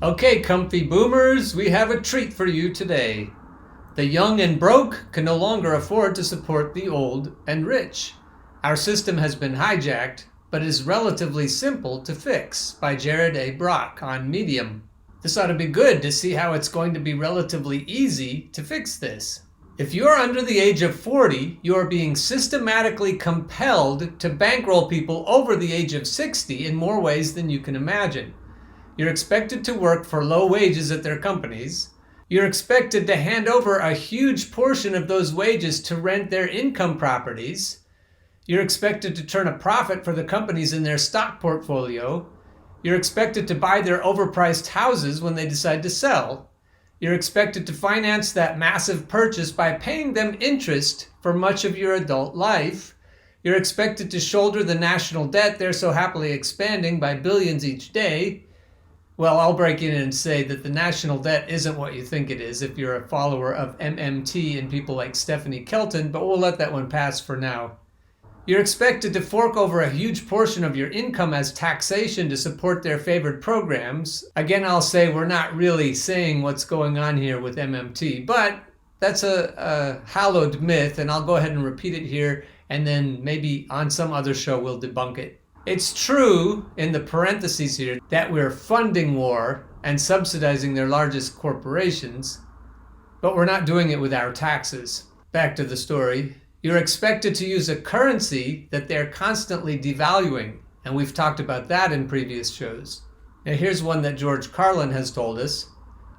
Okay, comfy boomers, we have a treat for you today. The young and broke can no longer afford to support the old and rich. Our system has been hijacked, but is relatively simple to fix, by Jared A. Brock on Medium. This ought to be good to see how it's going to be relatively easy to fix this. If you're under the age of 40, you are being systematically compelled to bankroll people over the age of 60 in more ways than you can imagine. You're expected to work for low wages at their companies. You're expected to hand over a huge portion of those wages to rent their income properties. You're expected to turn a profit for the companies in their stock portfolio. You're expected to buy their overpriced houses when they decide to sell. You're expected to finance that massive purchase by paying them interest for much of your adult life. You're expected to shoulder the national debt they're so happily expanding by billions each day. Well, I'll break in and say that the national debt isn't what you think it is if you're a follower of MMT and people like Stephanie Kelton, but we'll let that one pass for now. You're expected to fork over a huge portion of your income as taxation to support their favored programs. Again, I'll say we're not really saying what's going on here with MMT, but that's a hallowed myth, and I'll go ahead and repeat it here, and then maybe on some other show we'll debunk it. It's true, in the parentheses here, that we're funding war and subsidizing their largest corporations, but we're not doing it with our taxes. Back to the story. You're expected to use a currency that they're constantly devaluing, and we've talked about that in previous shows. Now here's one that George Carlin has told us.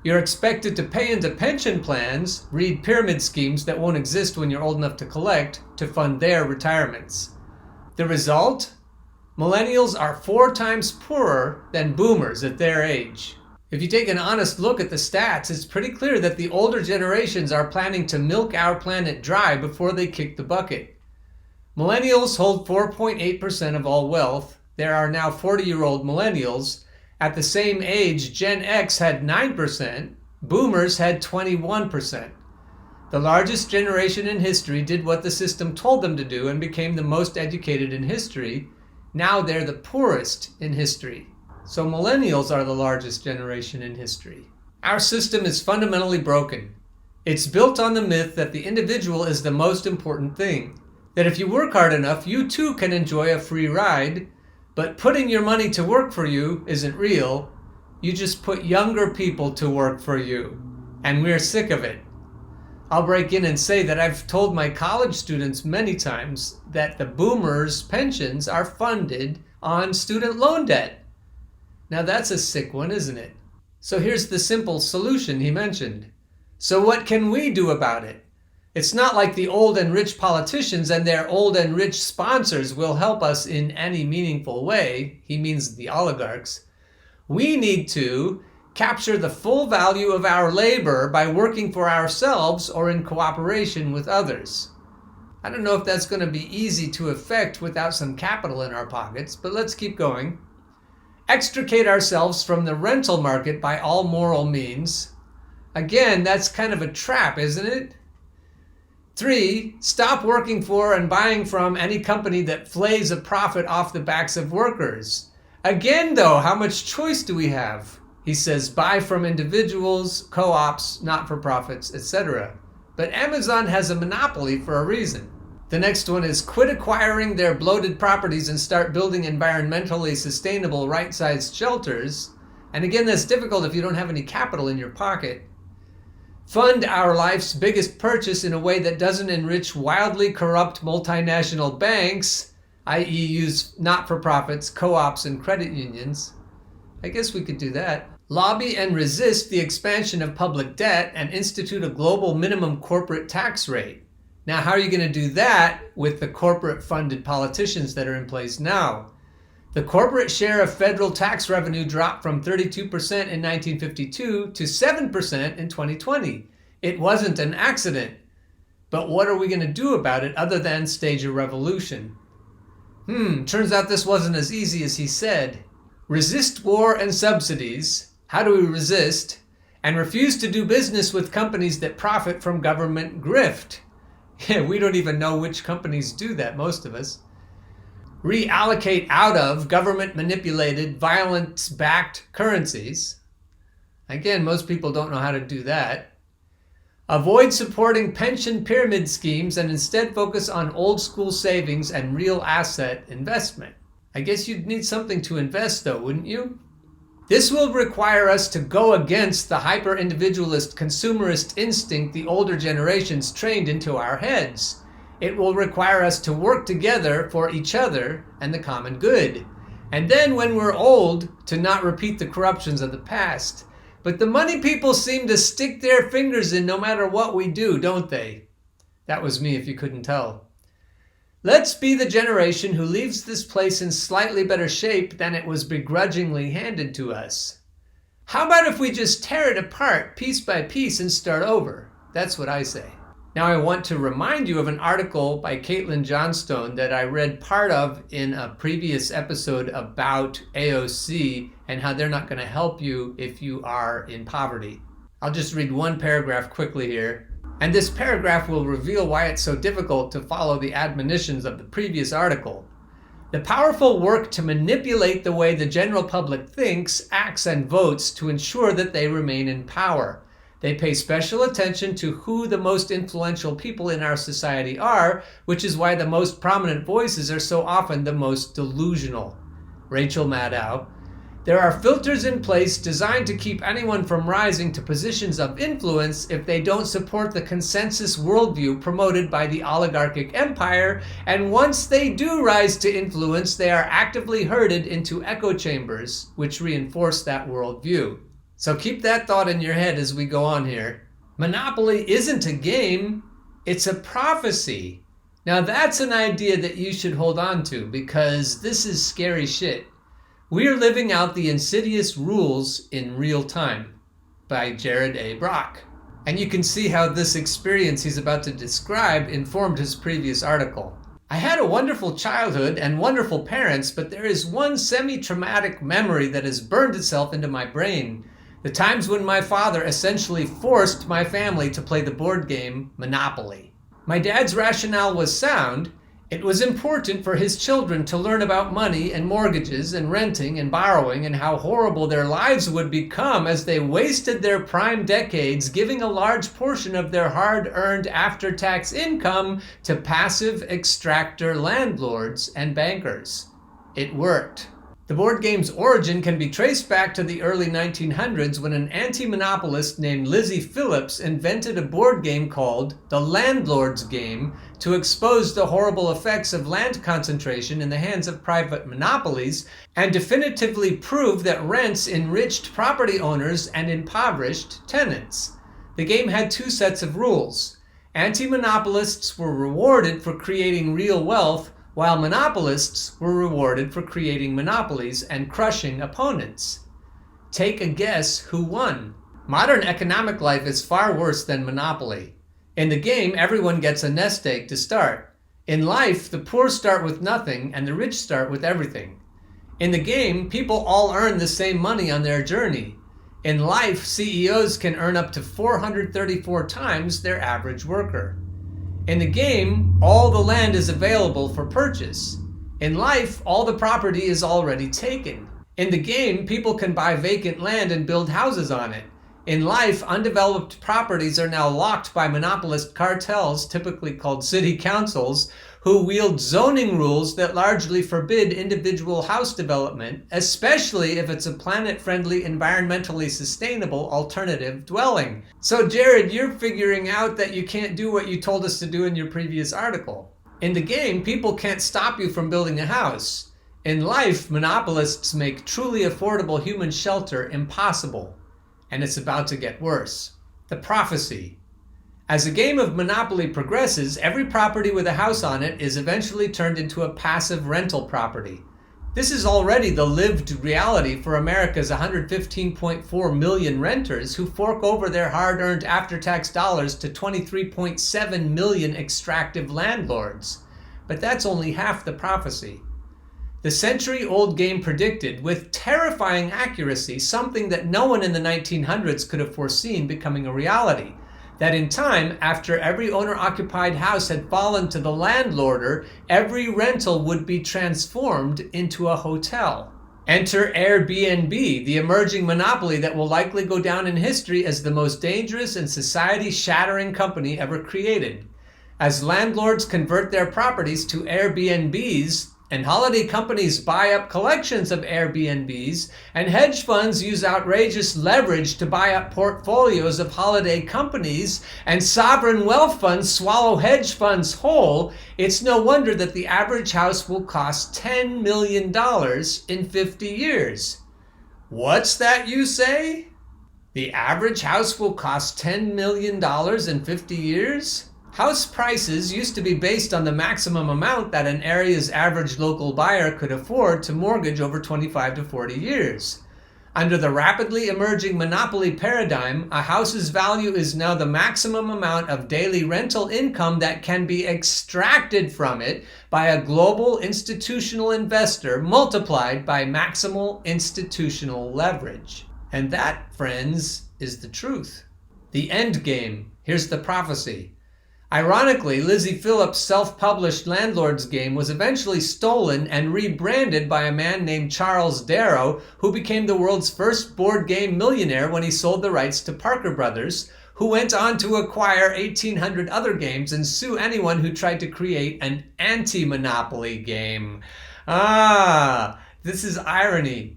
You're expected to pay into pension plans, read pyramid schemes that won't exist when you're old enough to collect, to fund their retirements. The result? Millennials are 4 times poorer than boomers at their age. If you take an honest look at the stats, it's pretty clear that the older generations are planning to milk our planet dry before they kick the bucket. Millennials hold 4.8% of all wealth. There are now 40-year-old millennials. At the same age, Gen X had 9%, boomers had 21%. The largest generation in history did what the system told them to do and became the most educated in history. Now they're the poorest in history. So millennials are the largest generation in history. Our system is fundamentally broken. It's built on the myth that the individual is the most important thing. That if you work hard enough, you too can enjoy a free ride, but putting your money to work for you isn't real. You just put younger people to work for you. And we're sick of it. I'll break in and say that I've told my college students many times that the boomers' pensions are funded on student loan debt. Now that's a sick one, isn't it? So here's the simple solution he mentioned. So what can we do about it? It's not like the old and rich politicians and their old and rich sponsors will help us in any meaningful way. He means the oligarchs. We need to capture the full value of our labor by working for ourselves or in cooperation with others. I don't know if that's going to be easy to effect without some capital in our pockets, but let's keep going. Extricate ourselves from the rental market by all moral means. Again, that's kind of a trap, isn't it? 3, stop working for and buying from any company that flays a profit off the backs of workers. Again, though, how much choice do we have? He says buy from individuals, co-ops, not-for-profits, etc. But Amazon has a monopoly for a reason. The next one is quit acquiring their bloated properties and start building environmentally sustainable, right-sized shelters. And again, that's difficult if you don't have any capital in your pocket. Fund our life's biggest purchase in a way that doesn't enrich wildly corrupt multinational banks, i.e. use not-for-profits, co-ops, and credit unions. I guess we could do that. Lobby and resist the expansion of public debt and institute a global minimum corporate tax rate. Now, how are you going to do that with the corporate-funded politicians that are in place now? The corporate share of federal tax revenue dropped from 32% in 1952 to 7% in 2020. It wasn't an accident. But what are we going to do about it other than stage a revolution? Turns out this wasn't as easy as he said. Resist war and subsidies. How do we resist? And refuse to do business with companies that profit from government grift. Yeah, we don't even know which companies do that, most of us. Reallocate out of government-manipulated, violence-backed currencies. Again, most people don't know how to do that. Avoid supporting pension pyramid schemes and instead focus on old school savings and real asset investment. I guess you'd need something to invest though, wouldn't you? This will require us to go against the hyper-individualist consumerist instinct the older generations trained into our heads. It will require us to work together for each other and the common good. And then when we're old, to not repeat the corruptions of the past. But the money people seem to stick their fingers in no matter what we do, don't they? That was me if you couldn't tell. Let's be the generation who leaves this place in slightly better shape than it was begrudgingly handed to us. How about if we just tear it apart piece by piece and start over? That's what I say. Now I want to remind you of an article by Caitlin Johnstone that I read part of in a previous episode about AOC and how they're not going to help you if you are in poverty. I'll just read one paragraph quickly here. And this paragraph will reveal why it's so difficult to follow the admonitions of the previous article. The powerful work to manipulate the way the general public thinks, acts, and votes to ensure that they remain in power. They pay special attention to who the most influential people in our society are, which is why the most prominent voices are so often the most delusional. Rachel Maddow. There are filters in place designed to keep anyone from rising to positions of influence if they don't support the consensus worldview promoted by the oligarchic empire, and once they do rise to influence, they are actively herded into echo chambers, which reinforce that worldview. So keep that thought in your head as we go on here. Monopoly isn't a game, it's a prophecy. Now that's an idea that you should hold on to because this is scary shit. We are living out the insidious rules in real time by Jared A. Brock. And you can see how this experience he's about to describe informed his previous article. I had a wonderful childhood and wonderful parents, but there is one semi-traumatic memory that has burned itself into my brain. The times when my father essentially forced my family to play the board game Monopoly. My dad's rationale was sound. It was important for his children to learn about money and mortgages and renting and borrowing and how horrible their lives would become as they wasted their prime decades giving a large portion of their hard-earned after-tax income to passive extractor landlords and bankers. It worked. The board game's origin can be traced back to the early 1900s when an anti-monopolist named Lizzie Phillips invented a board game called the Landlord's Game to expose the horrible effects of land concentration in the hands of private monopolies and definitively prove that rents enriched property owners and impoverished tenants. The game had two sets of rules. Anti-monopolists were rewarded for creating real wealth, while monopolists were rewarded for creating monopolies and crushing opponents. Take a guess who won. Modern economic life is far worse than Monopoly. In the game, everyone gets a nest egg to start. In life, the poor start with nothing and the rich start with everything. In the game, people all earn the same money on their journey. In life, CEOs can earn up to 434 times their average worker. In the game, all the land is available for purchase. In life, all the property is already taken. In the game, people can buy vacant land and build houses on it. In life, undeveloped properties are now locked by monopolist cartels, typically called city councils, who wield zoning rules that largely forbid individual house development, especially if it's a planet-friendly, environmentally sustainable alternative dwelling. So Jared, you're figuring out that you can't do what you told us to do in your previous article. In the game, people can't stop you from building a house. In life, monopolists make truly affordable human shelter impossible. And it's about to get worse. The prophecy. As the game of Monopoly progresses, every property with a house on it is eventually turned into a passive rental property. This is already the lived reality for America's 115.4 million renters who fork over their hard-earned after-tax dollars to 23.7 million extractive landlords. But that's only half the prophecy. The century-old game predicted, with terrifying accuracy, something that no one in the 1900s could have foreseen becoming a reality. That in time, after every owner-occupied house had fallen to the landlorder, every rental would be transformed into a hotel. Enter Airbnb, the emerging monopoly that will likely go down in history as the most dangerous and society-shattering company ever created. As landlords convert their properties to Airbnbs, and holiday companies buy up collections of Airbnbs, and hedge funds use outrageous leverage to buy up portfolios of holiday companies, and sovereign wealth funds swallow hedge funds whole, it's no wonder that the average house will cost $10 million in 50 years. What's that, you say? The average house will cost $10 million in 50 years? House prices used to be based on the maximum amount that an area's average local buyer could afford to mortgage over 25 to 40 years. Under the rapidly emerging monopoly paradigm, a house's value is now the maximum amount of daily rental income that can be extracted from it by a global institutional investor multiplied by maximal institutional leverage. And that, friends, is the truth. The end game. Here's the prophecy. Ironically, Lizzie Phillips' self-published Landlord's Game was eventually stolen and rebranded by a man named Charles Darrow, who became the world's first board game millionaire when he sold the rights to Parker Brothers, who went on to acquire 1,800 other games and sue anyone who tried to create an anti-monopoly game. This is irony.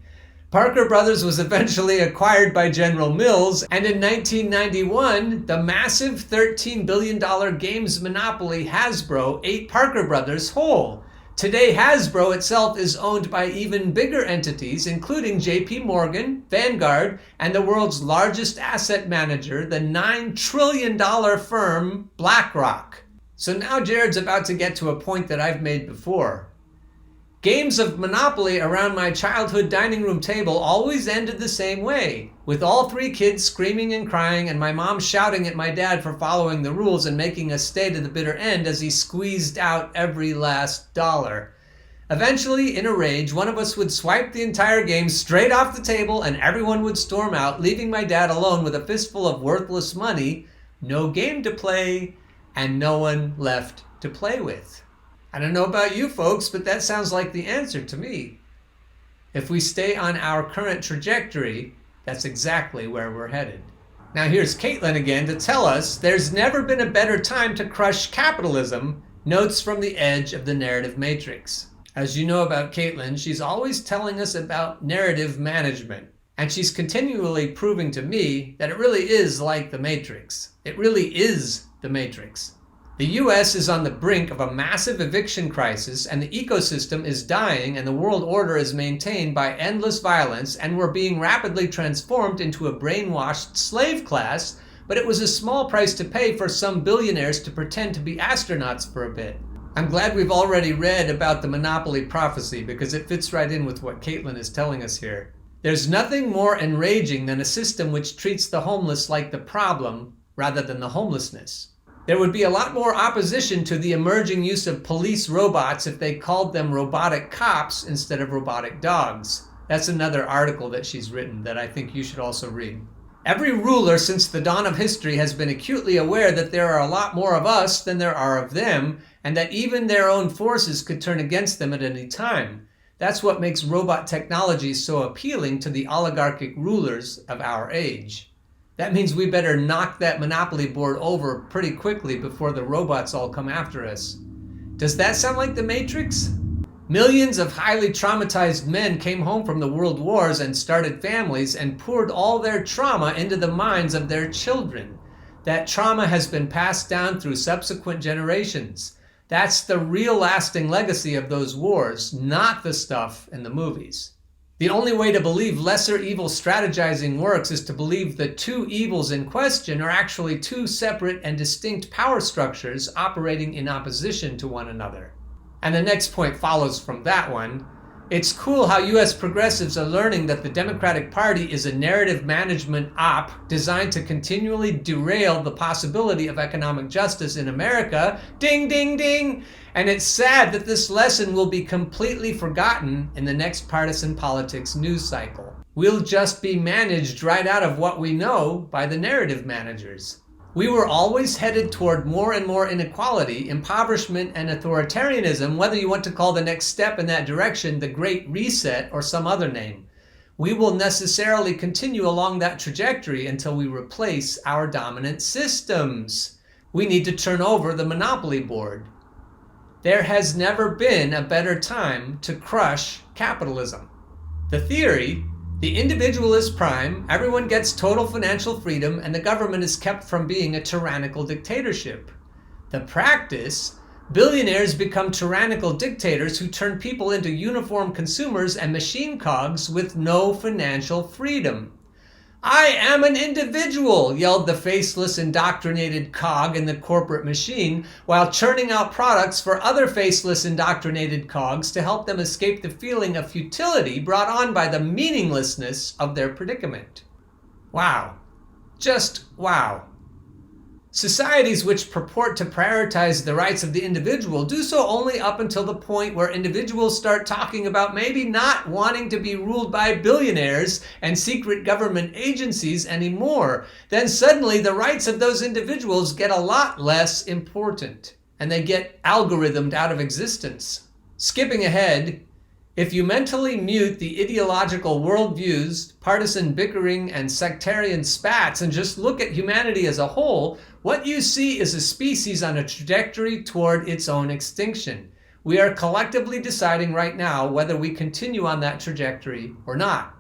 Parker Brothers was eventually acquired by General Mills, and in 1991, the massive $13 billion games monopoly Hasbro ate Parker Brothers whole. Today, Hasbro itself is owned by even bigger entities, including JP Morgan, Vanguard, and the world's largest asset manager, the $9 trillion firm BlackRock. So now Jared's about to get to a point that I've made before. Games of Monopoly around my childhood dining room table always ended the same way, with all three kids screaming and crying and my mom shouting at my dad for following the rules and making us stay to the bitter end as he squeezed out every last dollar. Eventually, in a rage, one of us would swipe the entire game straight off the table and everyone would storm out, leaving my dad alone with a fistful of worthless money, no game to play, and no one left to play with. I don't know about you folks, but that sounds like the answer to me. If we stay on our current trajectory, that's exactly where we're headed. Now here's Caitlin again to tell us there's never been a better time to crush capitalism, notes from the edge of the narrative matrix. As you know about Caitlin, she's always telling us about narrative management, and she's continually proving to me that it really is like the Matrix. It really is the Matrix. The US is on the brink of a massive eviction crisis, and the ecosystem is dying, and the world order is maintained by endless violence, and we're being rapidly transformed into a brainwashed slave class, but it was a small price to pay for some billionaires to pretend to be astronauts for a bit. I'm glad we've already read about the monopoly prophecy because it fits right in with what Caitlin is telling us here. There's nothing more enraging than a system which treats the homeless like the problem rather than the homelessness. There would be a lot more opposition to the emerging use of police robots if they called them robotic cops instead of robotic dogs. That's another article that she's written that I think you should also read. Every ruler since the dawn of history has been acutely aware that there are a lot more of us than there are of them, and that even their own forces could turn against them at any time. That's what makes robot technology so appealing to the oligarchic rulers of our age. That means we better knock that monopoly board over pretty quickly before the robots all come after us. Does that sound like the Matrix? Millions of highly traumatized men came home from the world wars and started families and poured all their trauma into the minds of their children. That trauma has been passed down through subsequent generations. That's the real lasting legacy of those wars, not the stuff in the movies. The only way to believe lesser evil strategizing works is to believe the two evils in question are actually two separate and distinct power structures operating in opposition to one another. And the next point follows from that one. It's cool how US progressives are learning that the Democratic Party is a narrative management op designed to continually derail the possibility of economic justice in America. Ding, ding, ding! And it's sad that this lesson will be completely forgotten in the next partisan politics news cycle. We'll just be managed right out of what we know by the narrative managers. We were always headed toward more and more inequality, impoverishment, and authoritarianism, whether you want to call the next step in that direction the Great Reset or some other name. We will necessarily continue along that trajectory until we replace our dominant systems. We need to turn over the monopoly board. There has never been a better time to crush capitalism. The theory: the individual is prime, everyone gets total financial freedom, and the government is kept from being a tyrannical dictatorship. The practice: billionaires become tyrannical dictators who turn people into uniform consumers and machine cogs with no financial freedom. "I am an individual," yelled the faceless, indoctrinated cog in the corporate machine, while churning out products for other faceless, indoctrinated cogs to help them escape the feeling of futility brought on by the meaninglessness of their predicament. Wow. Just wow. Societies which purport to prioritize the rights of the individual do so only up until the point where individuals start talking about maybe not wanting to be ruled by billionaires and secret government agencies anymore. Then suddenly the rights of those individuals get a lot less important, and they get algorithmed out of existence. Skipping ahead, if you mentally mute the ideological worldviews, partisan bickering, and sectarian spats and just look at humanity as a whole, what you see is a species on a trajectory toward its own extinction. We are collectively deciding right now whether we continue on that trajectory or not.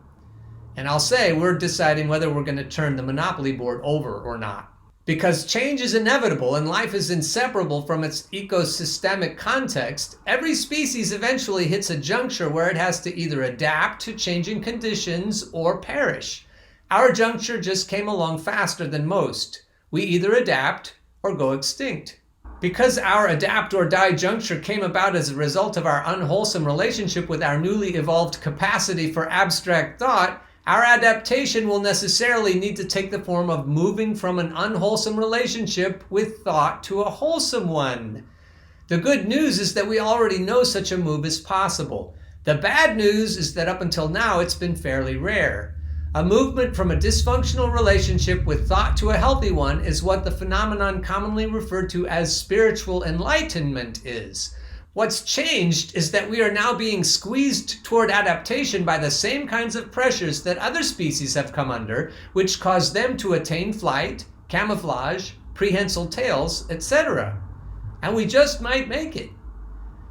And I'll say we're deciding whether we're going to turn the monopoly board over or not. Because change is inevitable and life is inseparable from its ecosystemic context, every species eventually hits a juncture where it has to either adapt to changing conditions or perish. Our juncture just came along faster than most. We either adapt or go extinct. Because our adapt or die juncture came about as a result of our unwholesome relationship with our newly evolved capacity for abstract thought, our adaptation will necessarily need to take the form of moving from an unwholesome relationship with thought to a wholesome one. The good news is that we already know such a move is possible. The bad news is that up until now it's been fairly rare. A movement from a dysfunctional relationship with thought to a healthy one is what the phenomenon commonly referred to as spiritual enlightenment is. What's changed is that we are now being squeezed toward adaptation by the same kinds of pressures that other species have come under, which cause them to attain flight, camouflage, prehensile tails, etc. And we just might make it.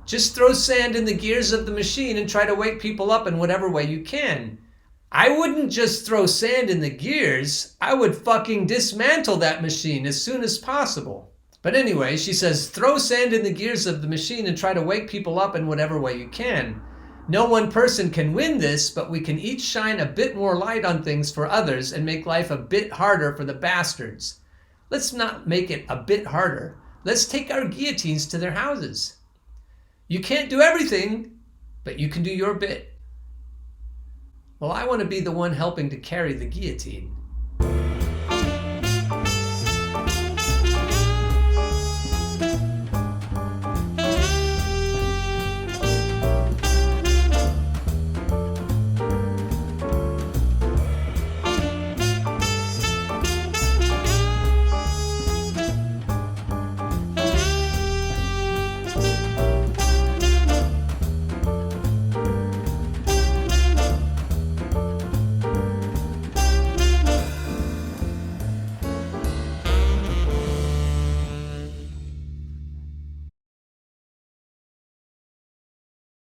Just throw sand in the gears of the machine and try to wake people up in whatever way you can. I wouldn't just throw sand in the gears, I would fucking dismantle that machine as soon as possible. But anyway, she says, throw sand in the gears of the machine and try to wake people up in whatever way you can. No one person can win this, but we can each shine a bit more light on things for others and make life a bit harder for the bastards. Let's not make it a bit harder. Let's take our guillotines to their houses. You can't do everything, but you can do your bit. Well, I want to be the one helping to carry the guillotine.